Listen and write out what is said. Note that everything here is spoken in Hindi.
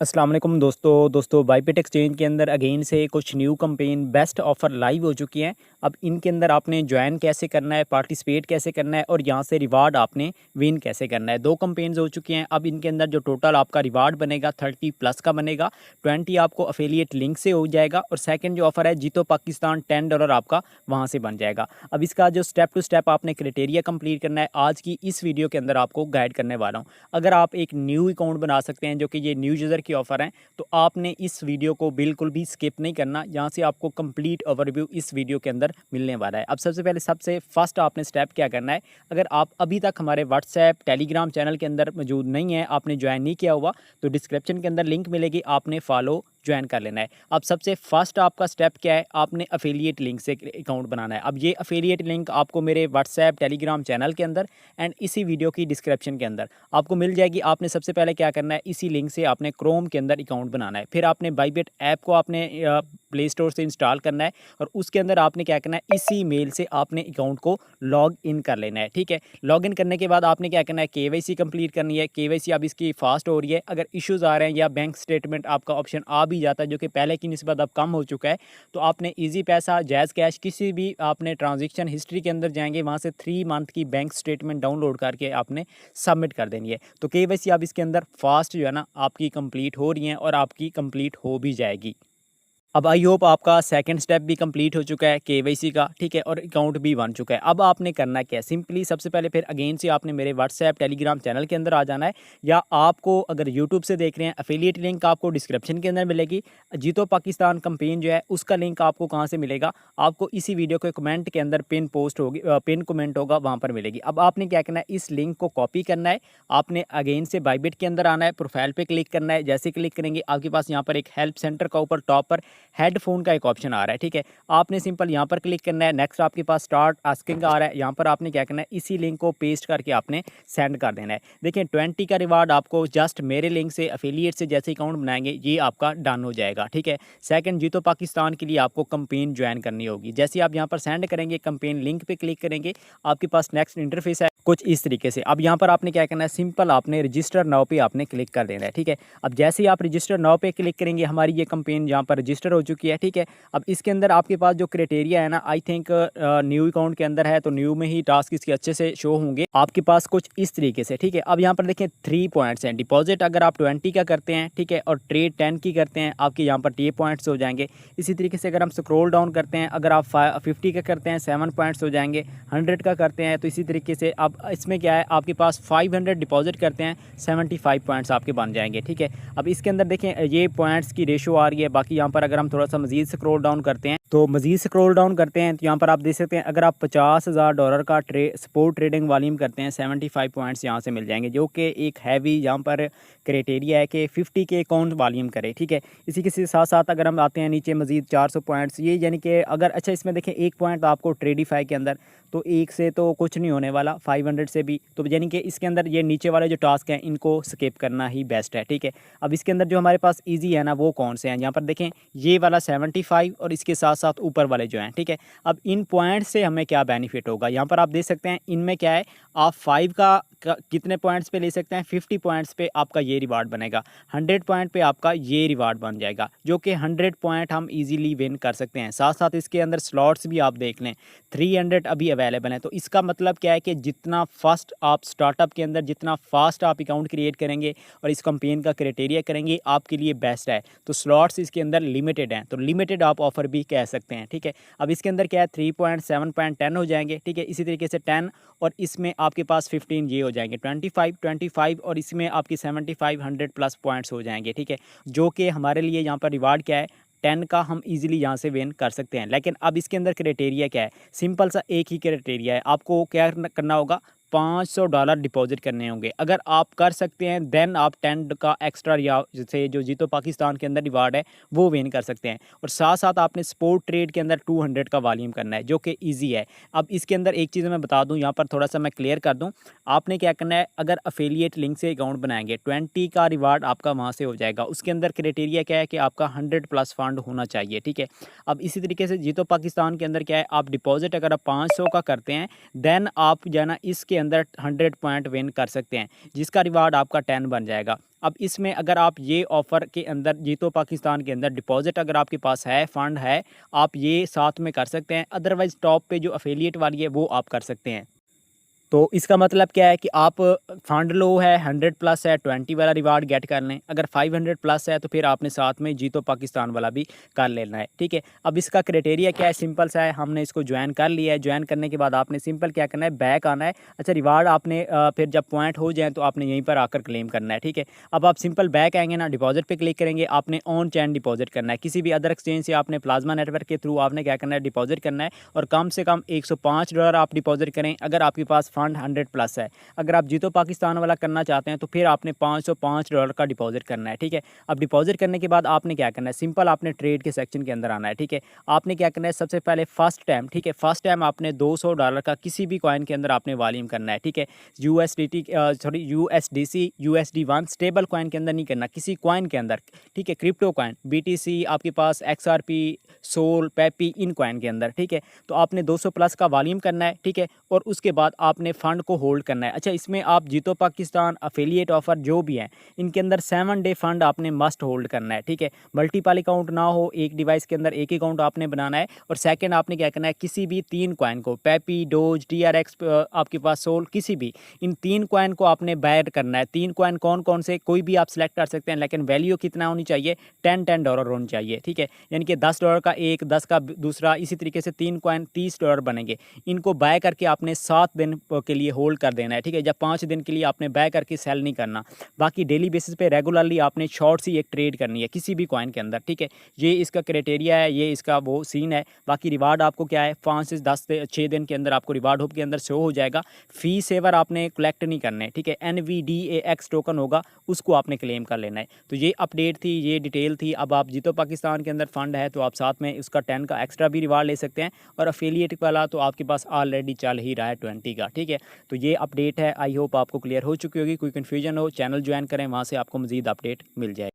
अस्सलाम वालेकुम दोस्तों बाईपेट एक्सचेंज के अंदर अगेन से कुछ new campaign best offer live हो चुकी हैं। अब इनके अंदर आपने ज्वाइन कैसे करना है, पार्टिसिपेट कैसे करना है और यहाँ से रिवार्ड आपने विन कैसे करना है। 2 कैंपेन्स हो चुकी हैं। अब इनके अंदर जो टोटल आपका रिवार्ड बनेगा 30 प्लस का बनेगा। 20 आपको अफिलिएट लिंक से हो जाएगा और सेकंड जो ऑफ़र है जीतो पाकिस्तान $10 आपका वहाँ से बन जाएगा। अब इसका जो स्टेप टू स्टेप आपने क्राइटेरिया कंप्लीट करना है आज की इस वीडियो के अंदर आपको गाइड करने वाला हूँ। अगर आप एक न्यू अकाउंट बना सकते हैं जो कि ये न्यू यूज़र की ऑफ़र है, तो आपने इस वीडियो को बिल्कुल भी स्किप नहीं करना। यहाँ से आपको कंप्लीट ओवरव्यू इस वीडियो के अंदर मिलने वाला है। अब सबसे पहले सबसे फर्स्ट आपने स्टेप क्या करना है, अगर आप अभी तक हमारे व्हाट्सएप टेलीग्राम चैनल के अंदर मौजूद नहीं है, आपने ज्वाइन नहीं किया हुआ, तो डिस्क्रिप्शन के अंदर लिंक मिलेगी, आपने फॉलो ज्वाइन कर लेना है। अब सबसे फर्स्ट आपका स्टेप क्या है, आपने अफिलिएट लिंक से अकाउंट बनाना है। अब ये अफिलिएट लिंक आपको मेरे व्हाट्सएप टेलीग्राम चैनल के अंदर एंड इसी वीडियो की डिस्क्रिप्शन के अंदर आपको मिल जाएगी। आपने सबसे पहले क्या करना है, इसी लिंक से आपने क्रोम के अंदर अकाउंट बनाना है। फिर आपने बाईपेट ऐप को आपने प्ले स्टोर से इंस्टॉल करना है और उसके अंदर आपने क्या करना है, इसी मेल से आपने अकाउंट को लॉग इन कर लेना है। ठीक है, लॉग इन करने के बाद आपने क्या करना है, केवाईसी कंप्लीट करनी है। केवाईसी अब इसकी फास्ट हो रही है। अगर इश्यूज आ रहे हैं या बैंक स्टेटमेंट आपका ऑप्शन आ भी जाता है जो कि पहले की निस्बत अब कम हो चुका है, तो आपने इजी पैसा, जैज़ कैश, किसी भी आपने ट्रांजेक्शन हिस्ट्री के अंदर जाएंगे, वहाँ से 3 मंथ की बैंक स्टेटमेंट डाउनलोड करके आपने सबमिट कर देनी है। तो केवाईसी अब इसके अंदर फास्ट जो है ना आपकी कंप्लीट हो रही है और आपकी कंप्लीट हो भी जाएगी। अब आई होप आपका सेकंड स्टेप भी कंप्लीट हो चुका है केवाईसी का, ठीक है, और अकाउंट भी बन चुका है। अब आपने करना क्या है, सिंपली सबसे पहले फिर अगेन से आपने मेरे व्हाट्सएप टेलीग्राम चैनल के अंदर आ जाना है, या आपको अगर यूट्यूब से देख रहे हैं अफिलिएट लिंक आपको डिस्क्रिप्शन के अंदर मिलेगी। जीतो पाकिस्तान कंपेन जो है उसका लिंक आपको कहाँ से मिलेगा, आपको इसी वीडियो के कमेंट के अंदर पिन पोस्ट होगी, पिन कमेंट होगा, वहाँ पर मिलेगी। अब आपने क्या करना है, इस लिंक को कॉपी करना है, आपने अगेन से बाईबिट के अंदर आना है, प्रोफाइल पे क्लिक करना है। जैसे क्लिक करेंगे आपके पास यहाँ पर एक हेल्प सेंटर का ऊपर टॉप पर हेडफोन का एक ऑप्शन आ रहा है। ठीक है, आपने सिंपल यहाँ पर क्लिक करना है। नेक्स्ट आपके पास स्टार्ट आस्किंग आ रहा है, यहाँ पर आपने क्या करना है, इसी लिंक को पेस्ट करके आपने सेंड कर देना है। देखिए 20 का रिवार्ड आपको जस्ट मेरे लिंक से अफिलिएट से जैसे अकाउंट बनाएंगे ये आपका डन हो जाएगा। ठीक है, सेकंड जीतो पाकिस्तान के लिए आपको कंपेन ज्वाइन करनी होगी। जैसे आप यहाँ पर सेंड करेंगे, कंपेन लिंक पे क्लिक करेंगे, आपके पास नेक्स्ट इंटरफेस है कुछ इस तरीके से। अब यहाँ पर आपने क्या करना है, सिंपल आपने रजिस्टर नाउ पे आपने क्लिक कर देना है। ठीक है, अब जैसे ही आप रजिस्टर नाउ पे क्लिक करेंगे हमारी ये कंपेन यहाँ पर रजिस्टर हो चुकी है। ठीक है, अब इसके अंदर आपके पास जो क्राइटेरिया है ना, आई थिंक न्यू अकाउंट के अंदर है तो न्यू में ही टास्क इसके अच्छे से शो होंगे आपके पास कुछ इस तरीके से। ठीक है, अब यहाँ पर देखें 3 पॉइंट्स हैं। डिपॉजिट अगर आप 20 का करते हैं, ठीक है, और ट्रेड 10 की करते हैं, आपके यहाँ पर 10 पॉइंट्स हो जाएंगे। इसी तरीके से अगर हम स्क्रॉल डाउन करते हैं, अगर आप 50 का करते हैं 7 पॉइंट्स हो जाएंगे। 100 का करते हैं तो इसी तरीके से अब इसमें क्या है, आपके पास 500 डिपॉजिट करते हैं 75 पॉइंट्स आपके बन जाएंगे। ठीक है, अब इसके अंदर देखें ये पॉइंट्स की रेशो आ रही है। बाकी यहाँ पर अगर हम थोड़ा सा मजीद स्क्रॉल डाउन करते हैं तो मजीद स्क्रॉल डाउन करते हैं तो यहाँ पर आप देख सकते हैं अगर आप $50,000 का स्पोर्ट ट्रेडिंग वॉल्यूम करते हैं 75 पॉइंट्स यहाँ से मिल जाएंगे, जो कि एक हैवी यहाँ पर क्राइटेरिया है कि 50 के अकाउंट वॉल्यूम करें। ठीक है, इसी के साथ साथ अगर हम आते हैं नीचे मजीद 400 पॉइंट्स, ये यानी कि अगर अच्छा इसमें देखें 1 पॉइंट आपको ट्रेडिफाई के अंदर, तो एक से तो कुछ नहीं होने वाला, 500 से भी, तो यानी कि इसके अंदर ये नीचे वाले जो टास्क हैं इनको स्किप करना ही बेस्ट है। ठीक है, अब इसके अंदर जो हमारे पास इजी है ना वो कौन से हैं, यहाँ पर देखें ये वाला 75 और इसके साथ साथ ऊपर वाले जो हैं। ठीक है, अब इन पॉइंट्स से हमें क्या बेनिफिट होगा, यहाँ पर आप देख सकते हैं इनमें क्या है, आप 5 का कितने पॉइंट्स पे ले सकते हैं, 50 पॉइंट्स पे आपका ये रिवार्ड बनेगा, 100 पॉइंट पे आपका ये रिवार्ड बन जाएगा, जो कि 100 पॉइंट हम इजीली विन कर सकते हैं। साथ साथ इसके अंदर स्लॉट्स भी आप देख लें 300 अभी अवेलेबल हैं। तो इसका मतलब क्या है कि जितना फास्ट आप स्टार्टअप के अंदर जितना फास्ट आप अकाउंट क्रिएट करेंगे और इस कंपेन का क्राइटेरिया करेंगे आपके लिए बेस्ट है। तो स्लॉट्स इसके अंदर लिमिटेड हैं, तो लिमिटेड आप ऑफर भी कह सकते हैं। ठीक है, अब इसके अंदर क्या है 3 पॉइंट 7 पॉइंट 10 हो जाएंगे। ठीक है, इसी तरीके से 10 और इसमें आपके पास 15 ये हो जाएंगे 25 और इसमें आपकी 75 100 प्लस पॉइंट्स हो जाएंगे। ठीक है, जो कि हमारे लिए यहाँ पर रिवार्ड क्या है, 10 का हम इजीली यहाँ से विन कर सकते हैं। लेकिन अब इसके अंदर क्राइटेरिया क्या है, सिंपल सा एक ही क्राइटेरिया है, आपको क्या करना होगा, $500 डिपॉजिट करने होंगे। अगर आप कर सकते हैं देन आप 10 का एक्स्ट्रा या जैसे जो जीतो पाकिस्तान के अंदर रिवार्ड है वो विन कर सकते हैं। और साथ साथ आपने स्पोर्ट ट्रेड के अंदर 200 का वॉल्यूम करना है, जो कि इजी है। अब इसके अंदर एक चीज़ मैं बता दूं, यहाँ पर थोड़ा सा मैं क्लियर कर दूं, आपने क्या करना है, अगर अफिलिएट लिंक से अकाउंट बनाएंगे 20 का रिवार्ड आपका वहाँ से हो जाएगा। उसके अंदर क्राइटेरिया क्या है कि आपका 100 प्लस फंड होना चाहिए। ठीक है, अब इसी तरीके से जीतो पाकिस्तान के अंदर क्या है, आप डिपॉजिट अगर आप 500 का करते हैं देन आप जो है ना इसके अंदर 100 पॉइंट विन कर सकते हैं, जिसका रिवार्ड आपका 10 बन जाएगा। अब इसमें अगर आप ये ऑफ़र के अंदर जीतो पाकिस्तान के अंदर डिपॉज़िट अगर आपके पास है, फ़ंड है, आप ये साथ में कर सकते हैं। अदरवाइज़ टॉप पे जो एफ़िलिएट वाली है वो आप कर सकते हैं। तो इसका मतलब क्या है कि आप फंड लो है 100 प्लस है 20 वाला रिवार्ड गेट कर लें, अगर 500 प्लस है तो फिर आपने साथ में जीतो पाकिस्तान वाला भी कर लेना है, ठीक है। अब इसका क्राइटेरिया क्या है, सिंपल सा है, हमने इसको ज्वाइन कर लिया है। ज्वाइन करने के बाद आपने सिंपल क्या करना है, बैक आना है। अच्छा रिवार्ड आपने फिर जब पॉइंट हो जाए तो आपने यहीं पर आकर क्लेम करना है, ठीक है। अब आप सिंपल बैक आएंगे ना, डिपॉजिट पे क्लिक करेंगे, आपने ऑन चैन डिपॉजिट करना है। किसी भी अदर एक्सचेंज से आपने प्लाज्मा नेटवर्क के थ्रू आपने क्या करना है, डिपॉजिट करना है और कम से कम $105 आप डिपॉजिट करें अगर आपके पास फंड 100 प्लस है। अगर आप जीतो पाकिस्तान वाला करना चाहते हैं तो फिर आपने $505 का डिपॉजिट करना है, ठीक है। अब डिपॉजिट करने के बाद आपने क्या करना है, सिंपल आपने ट्रेड के सेक्शन के अंदर आना है, ठीक है। आपने क्या करना है, सबसे पहले फर्स्ट टाइम, ठीक है, फर्स्ट टाइम आपने $200 का किसी भी कॉइन के अंदर आपने वॉल्यूम करना है, ठीक है। यूएसडीसी USD1 स्टेबल कॉइन के अंदर नहीं करना, किसी कॉइन के अंदर, ठीक है। क्रिप्टो कॉइन BTC आपके पास XRP सोल पेपी इन कॉइन के अंदर, ठीक है। तो आपने 200 प्लस का वॉल्यूम करना है, ठीक है। और उसके बाद आपने फ़ंड को होल्ड करना है। अच्छा इसमें आप जीतो पाकिस्तान एफिलिएट ऑफ़र जो भी हैं इनके अंदर 7 डे फंड आपने मस्ट होल्ड करना है, ठीक है। मल्टीपल अकाउंट ना हो, एक डिवाइस के अंदर एक अकाउंट आपने बनाना है। और सेकंड आपने क्या करना है, किसी भी 3 कॉइन को, पेपी, डोज, TRX, आपके पास सोल, किसी भी इन 3 कॉइन को आपने बायर करना है। 3 कॉइन कौन कौन से, कोई भी आप सिलेक्ट कर सकते हैं, लेकिन वैल्यू कितना होनी चाहिए, $10 होनी चाहिए, ठीक है। यानी कि $10 का एक, 10 का दूसरा, इसी तरीके से 3 कॉइन $30 बनेंगे। इनको बाय करके आपने 7 दिन के लिए होल्ड कर देना है, ठीक है। जब 5 दिन के लिए आपने बाय करके सेल नहीं करना। बाकी डेली बेसिस पे रेगुलरली आपने शॉर्ट सी एक ट्रेड करनी है किसी भी कॉइन के अंदर, ठीक है। ये इसका क्राइटेरिया है, ये इसका वो सीन है। बाकी रिवार्ड आपको क्या है, 5 से 10 से 6 दिन के अंदर आपको रिवार्ड होप के अंदर शो हो जाएगा। फी सेवर आपने कलेक्ट नहीं करने, ठीक है। NVDAX टोकन होगा, उसको आपने क्लेम कर लेना है। तो ये अपडेट थी, ये डिटेल थी। अब आप जीतो पाकिस्तान के अंदर फंड है तो आप साथ में उसका 10 का एक्स्ट्रा भी रिवार्ड ले सकते हैं। और एफिलिएट वाला तो आपके पास ऑलरेडी चल ही रहा है 20 का, ठीक है। तो ये अपडेट है, आई होप आपको क्लियर हो चुकी होगी। कोई कन्फ्यूजन हो, चैनल ज्वाइन करें, वहाँ से आपको मज़ीद अपडेट मिल जाए।